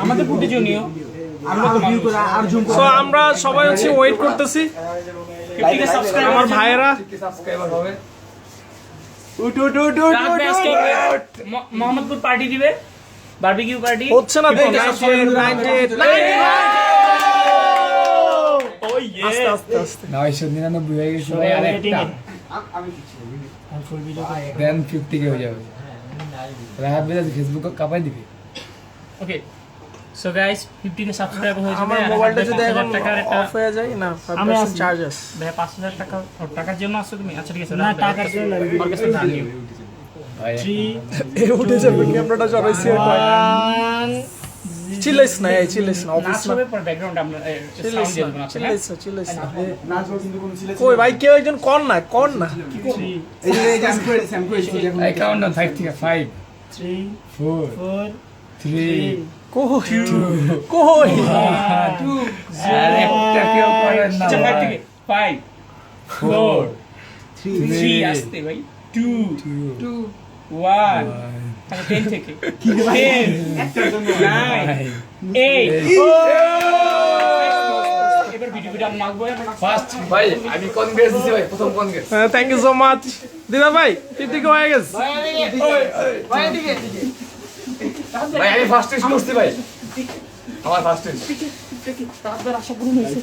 আমাদের পুটি junior so আমরা সবাই হচ্ছে ওয়েট করতেছি 50 কে সাবস্ক্রাইবার আমার ভাইয়েরা সাবস্ক্রাইবার হবে। মোহাম্মদপুর পার্টি দিবে, বারবিকিউ পার্টি হচ্ছে না তো 98 ও ইয়ে আস্তে আস্তে আস্তে 999 হয়ে গেছে ভাই, আরেকটা দেন 50 কে হয়ে যাবে। রাহাত ভাই ফেসবুক কাপাই দিবে। Okay so guys 50 K subscriber হয়ে যাবে। আমার মোবাইলটা যদি এখন অফ হয়ে যায় না আমি 5% চার্জ আছে ভাই 5000 টাকা টাকার জন্য আসছো তুমি? আচ্ছা ঠিক আছে না টাকার জন্য আমার কাছে ধার নিও। ভাই 3 এ উঠে যাবে ক্যামেরাটা জড়াইছি চিল্লাইস না এই চিল্লাইস না অফিস নাচ হবে পর ব্যাকগ্রাউন্ড আমরা সাউন্ড দিয়ে দেব না চিল্লাইস না কই ভাই কেউ একজন কর না আই কাউন্ট ডাউন 5 থেকে 5 3 4 4 3 কই আরেকটা কেউ করেন না। আচ্ছা 5 থেকে 5 4 3 আসতে ভাই 2 1 তাহলে 10 থেকে 10 9 8 এবার ভিডিওটা আমি মাগবো ফার্স্ট ভাই আমি কনগ্রেস দিছি ভাই, প্রথম কনগ্রেস। থ্যাংক ইউ সো মাচ দিদা ভাই 50 কে হয়ে গেছে ভাই আমি ফার্স্ট টেস্ট করছি ভাই, আমার ফার্স্ট টেস্ট। তারপর আশা পূরণ হয়েছে